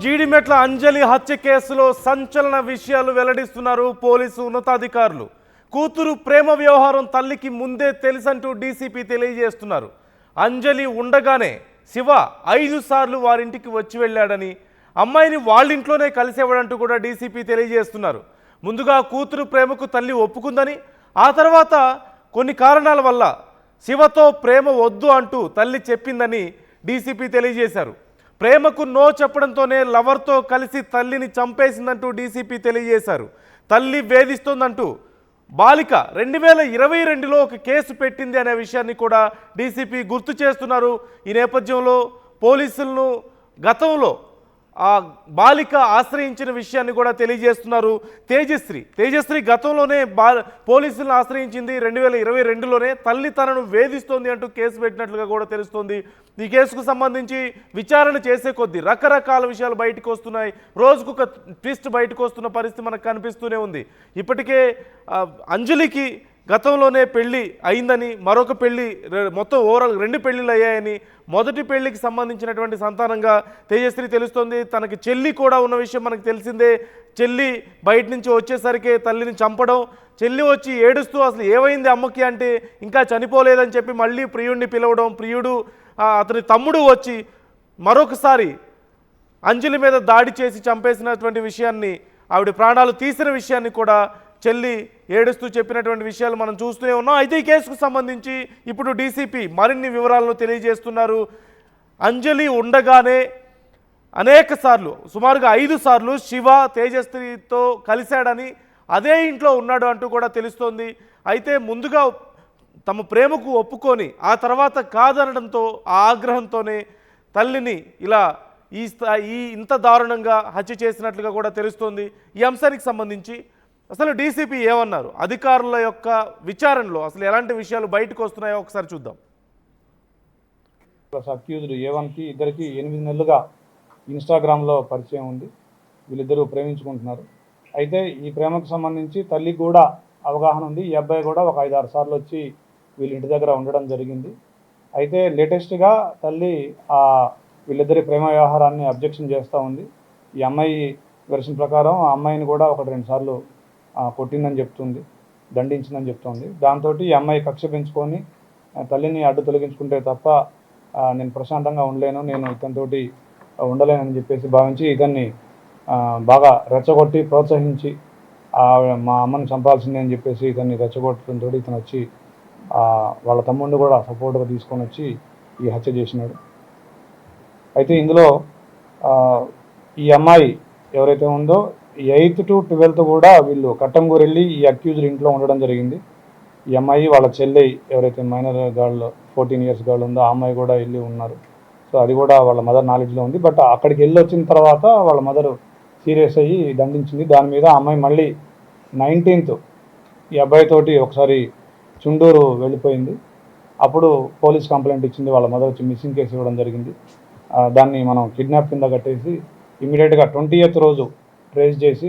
జీడిమెట్ల అంజలి హత్య కేసులో సంచలన విషయాలు వెల్లడిస్తున్నారు పోలీసు ఉన్నతాధికారులు. కూతురు ప్రేమ వ్యవహారం తల్లికి ముందే తెలుసంటూ డీసీపీ తెలియజేస్తున్నారు. అంజలి ఉండగానే శివ 5 సార్లు వారింటికి వచ్చి వెళ్ళాడని, అమ్మాయిని వాళ్ళింట్లోనే కలిసేవాడంటూ కూడా డీసీపీ తెలియజేస్తున్నారు. ముందుగా కూతురు ప్రేమకు తల్లి ఒప్పుకుందని, ఆ తర్వాత కొన్ని కారణాల వల్ల శివతో ప్రేమ వద్దు అంటూ తల్లి చెప్పిందని డీసీపీ తెలియజేశారు. ప్రేమకు నో చెప్పడంతోనే లవర్తో కలిసి తల్లిని చంపేసిందంటూ డీసీపీ తెలియజేశారు. తల్లి వేధిస్తోందంటూ బాలిక 2022లో ఒక కేసు పెట్టింది అనే విషయాన్ని కూడా డీసీపీ గుర్తు చేస్తున్నారు. ఈ నేపథ్యంలో పోలీసులను గతంలో ఆ బాలిక ఆశ్రయించిన విషయాన్ని కూడా తెలియజేస్తున్నారు. తేజశ్రీ గతంలోనే పోలీసులను ఆశ్రయించింది 2022లోనే. తల్లి తనను వేధిస్తోంది అంటూ కేసు పెట్టినట్లుగా కూడా తెలుస్తోంది. ఈ కేసుకు సంబంధించి విచారణ చేసే కొద్దీ రకరకాల విషయాలు బయటకు వస్తున్నాయి. రోజుకొక ట్విస్ట్ బయటకు వస్తున్న పరిస్థితి మనకు కనిపిస్తూనే ఉంది. ఇప్పటికే అంజలికి గతంలోనే పెళ్లి అయిందని, మరొక పెళ్లి, మొత్తం ఓవరాల్ 2 పెళ్లిళ్ళు అయ్యాయని, మొదటి పెళ్లికి సంబంధించినటువంటి సంతానంగా తేజశ్రీ తెలుస్తోంది. తనకి చెల్లి కూడా ఉన్న విషయం మనకు తెలిసిందే. చెల్లి బయట నుంచి వచ్చేసరికి తల్లిని చంపడం, చెల్లి వచ్చి ఏడుస్తూ అసలు ఏమైంది అమ్మకి అంటే ఇంకా చనిపోలేదని చెప్పి మళ్ళీ ప్రియుడిని పిలవడం, ప్రియుడు అతని తమ్ముడు వచ్చి మరొకసారి అంజలి మీద దాడి చేసి చంపేసినటువంటి విషయాన్ని, ఆవిడ ప్రాణాలు తీసిన విషయాన్ని కూడా చెల్లి ఏడుస్తూ చెప్పినటువంటి విషయాలు మనం చూస్తూనే ఉన్నాం. అయితే ఈ కేసుకు సంబంధించి ఇప్పుడు డీసీపీ మరిన్ని వివరాలను తెలియజేస్తున్నారు. అంజలి ఉండగానే అనేక సార్లు, సుమారుగా 5 సార్లు శివ తేజశ్రీతో కలిశాడని, అదే ఇంట్లో ఉన్నాడు అంటూ కూడా తెలుస్తోంది. అయితే ముందుగా తమ ప్రేమకు ఒప్పుకొని ఆ తర్వాత కాదనడంతో ఆ ఆగ్రహంతోనే తల్లిని ఇలా ఇంత దారుణంగా హత్య చేసినట్లుగా కూడా తెలుస్తోంది. ఈ అంశానికి సంబంధించి అసలు డీసీపీ ఏమన్నారు, అధికారుల యొక్క విచారణలో అసలు ఎలాంటి విషయాలు బయటకు వస్తున్నాయో ఒకసారి చూద్దాం. అక్యూజ్డ్ A1కి ఇద్దరికి 8 నెలలుగా ఇన్స్టాగ్రామ్లో పరిచయం ఉంది. వీళ్ళిద్దరూ ప్రేమించుకుంటున్నారు. అయితే ఈ ప్రేమకు సంబంధించి తల్లికి కూడా అవగాహన ఉంది. ఈ అబ్బాయి కూడా ఒక 5-6 సార్లు వచ్చి వీళ్ళ ఇంటి దగ్గర ఉండడం జరిగింది. అయితే లేటెస్ట్గా తల్లి వీళ్ళిద్దరి ప్రేమ వ్యవహారాన్ని అబ్జెక్షన్ చేస్తూ ఉంది. ఈ అమ్మాయి వెర్షన్ ప్రకారం ఆ అమ్మాయిని కూడా 1-2 సార్లు కొట్టిందని చెప్తుంది, దండించిందని చెప్తుంది. దాంతో ఈ అమ్మాయి కక్ష పెంచుకొని తల్లిని అడ్డు తొలగించుకుంటే తప్ప నేను ప్రశాంతంగా ఉండలేను, నేను ఇతనితోటి ఉండలేనని చెప్పేసి భావించి ఇతన్ని బాగా రెచ్చగొట్టి ప్రోత్సహించి మా అమ్మని చంపాల్సిందే అని చెప్పేసి ఇతన్ని రెచ్చగొట్టడంతో ఇతను వచ్చి వాళ్ళ తమ్ముడిని కూడా సపోర్ట్గా తీసుకొని వచ్చి ఈ హత్య చేసినాడు. అయితే ఇందులో ఈ అమ్మాయి ఎవరైతే ఉందో 8th to 12th కూడా వీళ్ళు కట్టంగూరు వెళ్ళి ఈ అక్యూజ్డ్ ఇంట్లో ఉండడం జరిగింది. ఈ అమ్మాయి వాళ్ళ చెల్లి ఎవరైతే మైనర్ గర్ల్ 14 years గర్ల్ ఉందో ఆ అమ్మాయి కూడా వెళ్ళి ఉన్నారు. సో అది కూడా వాళ్ళ మదర్ నాలెడ్జ్లో ఉంది. బట్ అక్కడికి వెళ్ళి వచ్చిన తర్వాత వాళ్ళ మదర్ సీరియస్ అయ్యి దండించింది. దాని మీద అమ్మాయి మళ్ళీ 19th ఈ అబ్బాయితోటి ఒకసారి చుండూరు వెళ్ళిపోయింది. అప్పుడు పోలీస్ కంప్లైంట్ ఇచ్చింది. వాళ్ళ మదర్ వచ్చి మిస్సింగ్ కేసు ఇవ్వడం జరిగింది. దాన్ని మనం కిడ్నాప్ కింద కట్టేసి ఇమీడియట్గా 20th రోజు ట్రేస్ చేసి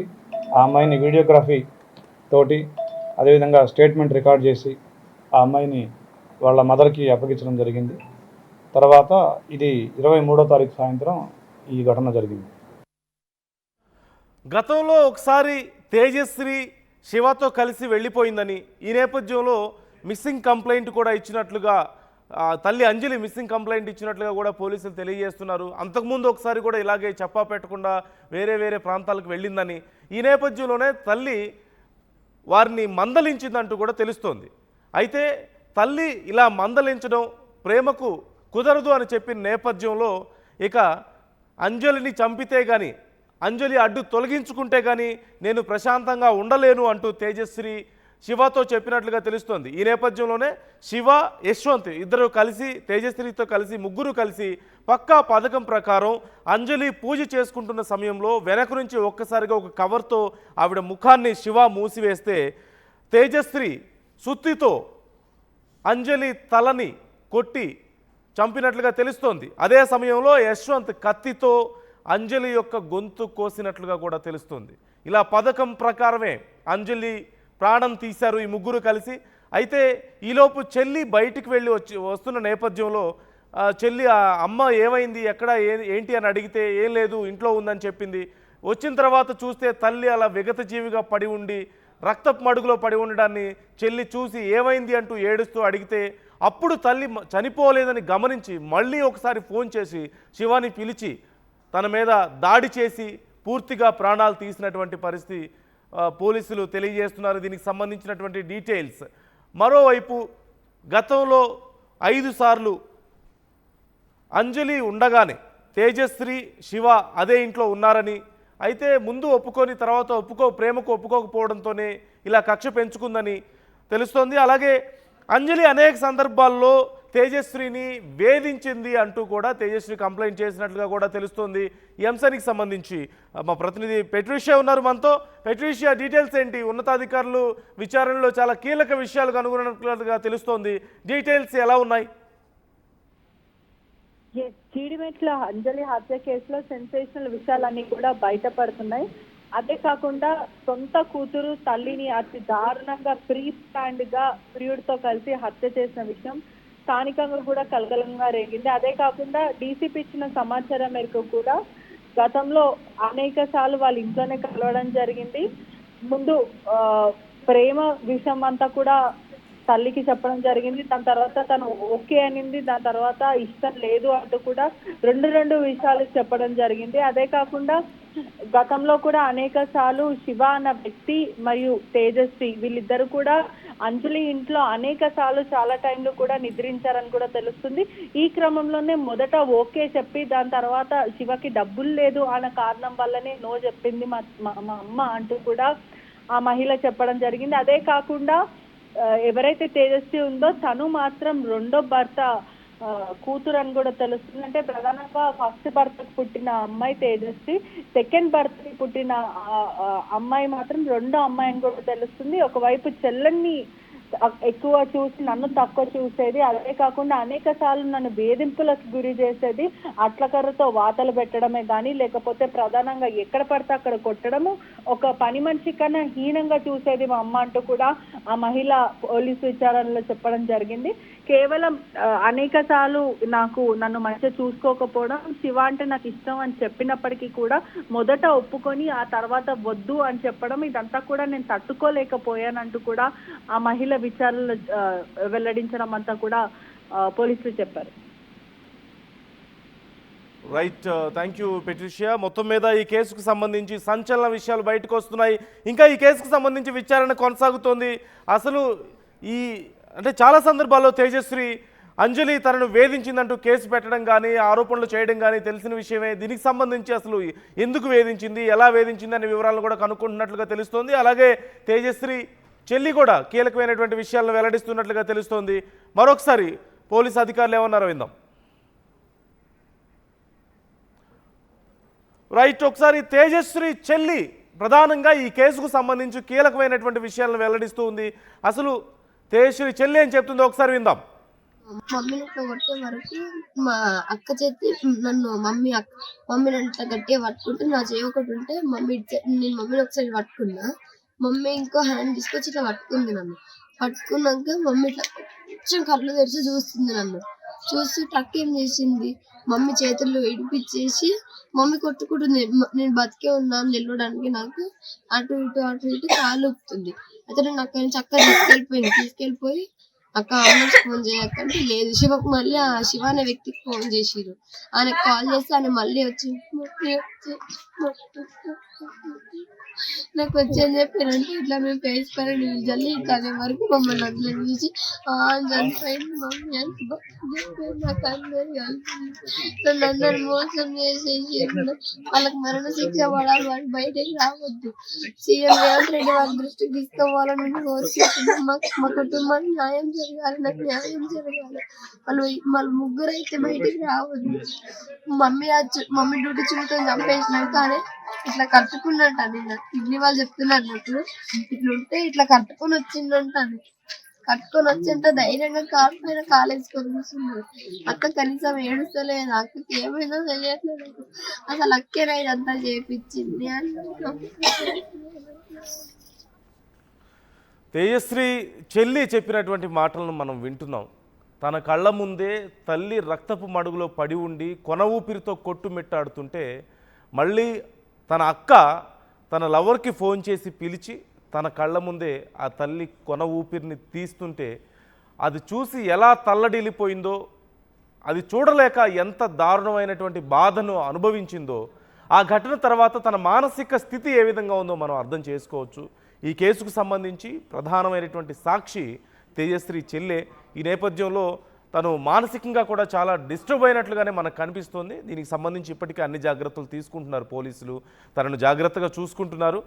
ఆ అమ్మాయిని వీడియోగ్రఫీ తోటి అదేవిధంగా స్టేట్మెంట్ రికార్డ్ చేసి ఆ అమ్మాయిని వాళ్ళ మదర్కి అప్పగించడం జరిగింది. తర్వాత ఇది 23వ తారీఖు సాయంత్రం ఈ ఘటన జరిగింది. గతంలో ఒకసారి తేజశ్రీ శివతో కలిసి వెళ్ళిపోయిందని, ఈ నేపథ్యంలో మిస్సింగ్ కంప్లైంట్ కూడా ఇచ్చినట్లుగా, తల్లి అంజలి మిస్సింగ్ కంప్లైంట్ ఇచ్చినట్లుగా కూడా పోలీసులు తెలియజేస్తున్నారు. అంతకుముందు ఒకసారి కూడా ఇలాగే చెప్పా పెట్టకుండా వేరే ప్రాంతాలకు వెళ్ళిందని, ఈ నేపథ్యంలోనే తల్లి వారిని మందలించిందంటూ కూడా తెలుస్తోంది. అయితే తల్లి ఇలా మందలించడం ప్రేమకు కుదరదు అని చెప్పిన నేపథ్యంలో ఇక అంజలిని చంపితే కానీ, అంజలి అడ్డు తొలగించుకుంటే కానీ నేను ప్రశాంతంగా ఉండలేను అంటూ తేజశ్రీ శివతో చెప్పినట్లుగా తెలుస్తోంది. ఈ నేపథ్యంలోనే శివ, యశ్వంత్ ఇద్దరు కలిసి, తేజశ్రీతో కలిసి, ముగ్గురు కలిసి పక్కా పథకం ప్రకారం అంజలి పూజ చేసుకుంటున్న సమయంలో వెనక నుంచి ఒక్కసారిగా ఒక కవర్తో ఆవిడ ముఖాన్ని శివ మూసివేస్తే తేజశ్రీ సుత్తితో అంజలి తలని కొట్టి చంపినట్లుగా తెలుస్తోంది. అదే సమయంలో యశ్వంత్ కత్తితో అంజలి యొక్క గొంతు కోసినట్లుగా కూడా తెలుస్తుంది. ఇలా పథకం ప్రకారమే అంజలి ప్రాణం తీశారు ఈ ముగ్గురు కలిసి. అయితే ఈలోపు చెల్లి బయటికి వెళ్ళి వస్తున్న నేపథ్యంలో చెల్లి ఆ అమ్మ ఏమైంది ఎక్కడ ఏంటి అని అడిగితే ఏం లేదు ఇంట్లో ఉందని చెప్పింది. వచ్చిన తర్వాత చూస్తే తల్లి అలా విగత జీవిగా పడి ఉండి రక్తపు మడుగులో పడి ఉండడాన్ని చెల్లి చూసి ఏమైంది అంటూ ఏడుస్తూ అడిగితే అప్పుడు తల్లి చనిపోలేదని గమనించి మళ్ళీ ఒకసారి ఫోన్ చేసి శివాని పిలిచి తన మీద దాడి చేసి పూర్తిగా ప్రాణాలు తీసినటువంటి పరిస్థితి పోలీసులు తెలియజేస్తున్నారు. దీనికి సంబంధించినటువంటి డీటెయిల్స్. మరోవైపు గతంలో 5 సార్లు అంజలి ఉండగానే తేజశ్రీ శివ అదే ఇంట్లో ఉన్నారని, అయితే ముందు ఒప్పుకొని తర్వాత ప్రేమకు ఒప్పుకోకపోవడంతోనే ఇలా కక్ష పెంచుకుందని తెలుస్తోంది. అలాగే అంజలి అనేక సందర్భాల్లో తేజశ్రీని వేధించింది అంటూ కూడా తేజశ్రీ కంప్లైంట్ చేసినట్లుగా కూడా తెలుస్తోంది. ఈ అంశానికి సంబంధించి మా ప్రతినిధి పెట్రిషియా ఉన్నారు మనతో. పెట్రిషియా, డీటెయిల్స్ ఏంటి? ఉన్నతాధికారులు విచారణలో చాలా కీలక విషయాలు కనుగొన్నట్లుగా తెలుస్తోంది. డీటెయిల్స్ ఎలా ఉన్నాయి? జీడిమెట్ల అంజలి హత్య కేసులో సెన్సేషనల్ విషయాలన్నీ కూడా బయటపడుతున్నాయి. అదే కాకుండా సొంత కూతురు తల్లిని అతి దారుణంగా ప్రియుడితో కలిసి హత్య చేసిన విషయం స్థానికంగా కూడా కలకలంగా రేగింది. అదే కాకుండా డీసీపీ ఇచ్చిన సమాచారం మేరకు కూడా గతంలో అనేక సార్లు వాళ్ళ ఇంట్లోనే కలవడం జరిగింది. ముందు ప్రేమ విషయం అంతా కూడా తల్లికి చెప్పడం జరిగింది. దాని తర్వాత తను ఓకే అనింది. దాని తర్వాత ఇష్టం లేదు అంటూ కూడా రెండు విషయాలు చెప్పడం జరిగింది. అదే కాకుండా గతంలో కూడా అనేక సార్లు శివ అన్న వ్యక్తి మరియు తేజశ్రీ వీళ్ళిద్దరు కూడా అంజలి ఇంట్లో అనేక సార్లు చాలా టైంలో కూడా నిద్రించారని కూడా తెలుస్తుంది. ఈ క్రమంలోనే మొదట ఓకే చెప్పి దాని తర్వాత శివకి డబ్బులు లేదు అన్న కారణం వల్లనే నో చెప్పింది మా అమ్మ అంటూ కూడా ఆ మహిళ చెప్పడం జరిగింది. అదే కాకుండా ఎవరైతే తేజస్వి ఉందో తను మాత్రం రెండో భర్త కూతురు అని కూడా తెలుస్తుంది. అంటే ప్రధానంగా ఫస్ట్ భర్తకు పుట్టిన అమ్మాయి తేజస్వి, సెకండ్ భర్తకి పుట్టిన అమ్మాయి మాత్రం రెండో అమ్మాయి అని కూడా తెలుస్తుంది. ఒకవైపు చెల్లెన్ని ఎక్కువ చూసి నన్ను తక్కువ చూసేది. అదే కాకుండా అనేక సార్లు నన్ను వేధింపులకు గురి చేసేది. అట్లకర్రతో వాతలు పెట్టడమే కానీ లేకపోతే ప్రధానంగా ఎక్కడ పడితే అక్కడ కొట్టడము, ఒక పని మనిషి కన్నా హీనంగా చూసేది మా అమ్మ అంటూ కూడా ఆ మహిళ పోలీసు విచారణలో చెప్పడం జరిగింది. కేవలం అనేక సార్లు నన్ను మంచిగా చూసుకోకపోవడం, శివ అంటే నాకు ఇష్టం అని చెప్పినప్పటికీ కూడా మొదట ఒప్పుకొని ఆ తర్వాత వద్దు అని చెప్పడం, ఇదంతా కూడా నేను తట్టుకోలేకపోయానంటూ కూడా ఆ మహిళ విచారణలో వెల్లడించడం అంతా కూడా పోలీసులు చెప్పారు. Right, thank you Patricia. మొత్తం మీద ఈ కేసుకు సంబంధించి సంచలన విషయాలు బయటకు వస్తున్నాయి. ఇంకా ఈ కేసుకు సంబంధించి విచారణ కొనసాగుతోంది. అసలు అంటే చాలా సందర్భాల్లో తేజశ్రీ అంజలి తనను వేధించిందంటూ కేసు పెట్టడం కానీ ఆరోపణలు చేయడం కానీ తెలిసిన విషయమే. దీనికి సంబంధించి అసలు ఎందుకు వేధించింది, ఎలా వేధించింది అనే వివరాలను కూడా కనుక్కుంటున్నట్లుగా తెలుస్తోంది. అలాగే తేజశ్రీ చెల్లి కూడా కీలకమైనటువంటి విషయాలను వెల్లడిస్తున్నట్లుగా తెలుస్తోంది. మరొకసారి పోలీసు అధికారులు ఏమన్నారో విందాం. రైట్, ఒకసారి తేజశ్రీ చెల్లి ప్రధానంగా ఈ కేసుకు సంబంధించి కీలకమైనటువంటి విషయాలను వెల్లడిస్తూ ఉంది. అసలు తేజశ్రీ చెల్లి ఏం చెప్తుందో ఒకసారి విందాం. మమ్మీని ఇట్లా కొట్టే వరకు మా అక్క చేతి మమ్మీ నన్ను గట్టిగా పట్టుకుంటే నా చేయి ఒకటి ఉంటే నేను మమ్మీని ఒకసారి పట్టుకున్నా. మమ్మీ ఇంకో హ్యాండ్ తీసుకొచ్చి ఇట్లా పట్టుకుంది. నన్ను పట్టుకున్నాక మమ్మీ ఇట్లా కొంచెం కళ్ళు తెరిచి చూస్తుంది. నన్ను చూసి టక్ ఏం చేసింది, మమ్మీ చేతుల్లో ఇడిపించేసి మమ్మీ కొట్టుకుంటుంది. నేను బతికే ఉన్నాను నిలవడానికి నాకు అటు ఇటు కాలు ఊపుతుంది. అయితే నేను అక్కడి నుంచి అక్క తీసుకెళ్ళిపోయి అక్క అంబులెన్స్ ఫోన్ చేయకంటే లేదు, శివకు మళ్ళీ ఆ శివ అనే వ్యక్తికి ఫోన్ చేసిరు. ఆయనకు కాల్ చేస్తే ఆయన మళ్ళీ వచ్చి నాకు వచ్చి చెప్పారంటే ఇట్లా మేము ఫేస్ పైన జల్లి ఇట్లా వరకు మమ్మల్ని అందులో చూసి చనిపోయింది మమ్మీ అని నాకు అందరు కలిసి నన్ను మోసం చేసేసి వాళ్ళకి మరణ శిక్ష పడాలి, వాళ్ళు బయటకి రావద్దు, సీఎం రేవంత్ రెడ్డి వాళ్ళ దృష్టికి తీసుకోవాలని కోరుకుంటున్నాం. మా కుటుంబానికి న్యాయం జరగాలి, నాకు న్యాయం జరగాలి. వాళ్ళు ముగ్గురు అయితే బయటికి రావద్దు. మమ్మీ డ్యూటీ చుట్టూ చంపేసినాక కానీ ఇట్లా కట్టుకున్నట్టు అని కిడ్నీ వాళ్ళు చెప్తున్నారు. నాకు ఇట్లా ఉంటే ఇట్లా కట్టుకొని వచ్చిందంటాను. కట్టుకొని వచ్చింటే ధైర్యంగా కాలు పైన కాలేసుకొని కూర్చున్నారు. అక్క కనీసం ఏడుస్తలేదు, అక్కకి ఏమైనా తెలియట్లేదు. అసలు అక్కేనా ఇదంతా చేపించింది అని తేజశ్రీ చెల్లి చెప్పినటువంటి మాటలను మనం వింటున్నాం. తన కళ్ళ ముందే తల్లి రక్తపు మడుగులో పడి ఉండి కొన ఊపిరితో కొట్టుమిట్టాడుతుంటే మళ్ళీ తన అక్క తన లవర్కి ఫోన్ చేసి పిలిచి తన కళ్ళ ముందే ఆ తల్లి కొన ఊపిరిని తీస్తుంటే అది చూసి ఎలా తల్లడిల్లిపోయిందో, అది చూడలేక ఎంత దారుణమైనటువంటి బాధను అనుభవించిందో, ఆ ఘటన తర్వాత తన మానసిక స్థితి ఏ విధంగా ఉందో మనం అర్థం చేసుకోవచ్చు. ఈ కేసుకు సంబంధించి ప్రధానమైనటువంటి సాక్షి తేజశ్రీ చెల్లె. ఈ నేపథ్యంలో తను మానసికంగా కూడా చాలా డిస్టర్బ్ అయినట్లుగానే మనకు కనిపిస్తోంది. దీనికి సంబంధించి ఇప్పటికే అన్ని జాగ్రత్తలు తీసుకుంటున్నారు పోలీసులు, తనను జాగ్రత్తగా చూసుకుంటున్నారు,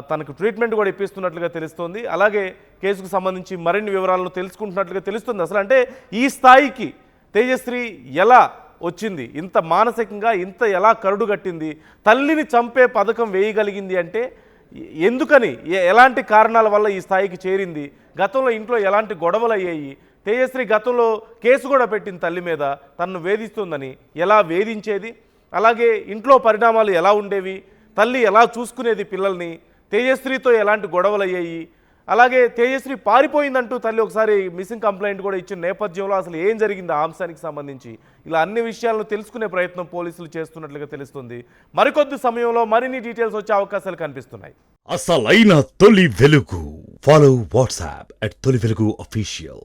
తనకు ట్రీట్మెంట్ కూడా ఇప్పిస్తున్నట్లుగా తెలుస్తోంది. అలాగే కేసుకు సంబంధించి మరిన్ని వివరాలను తెలుసుకుంటున్నట్లుగా తెలుస్తుంది. అసలు అంటే ఈ స్థాయికి తేజశ్రీ ఎలా వచ్చింది, ఇంత మానసికంగా ఇంత ఎలా కరుడుగట్టింది, తల్లిని చంపే పథకం వేయగలిగింది అంటే ఎందుకని, ఎలాంటి కారణాల వల్ల ఈ స్థాయికి చేరింది, గతంలో ఇంట్లో ఎలాంటి గొడవలు అయ్యాయి, తేజశ్రీ గతంలో కేసు కూడా పెట్టింది తల్లి మీద తనను వేధిస్తుందని, ఎలా వేధించేది, అలాగే ఇంట్లో పరిణామాలు ఎలా ఉండేవి, తల్లి ఎలా చూసుకునేది పిల్లల్ని, తేజశ్రీతో ఎలాంటి గొడవలు అయ్యాయి, అలాగే తేజశ్రీ పారిపోయిందంటూ తల్లి ఒకసారి మిస్సింగ్ కంప్లైంట్ కూడా ఇచ్చిన నేపథ్యంలో అసలు ఏం జరిగింది ఆ అంశానికి సంబంధించి ఇలా అన్ని విషయాలను తెలుసుకునే ప్రయత్నం పోలీసులు చేస్తున్నట్లుగా తెలుస్తుంది. మరికొద్ది సమయంలో మరిన్ని డీటెయిల్స్ వచ్చే అవకాశాలు కనిపిస్తున్నాయి. అసలైన తొలి వెలుగు. ఫాలో వాట్సాప్ @తొలి వెలుగు అఫీషియల్.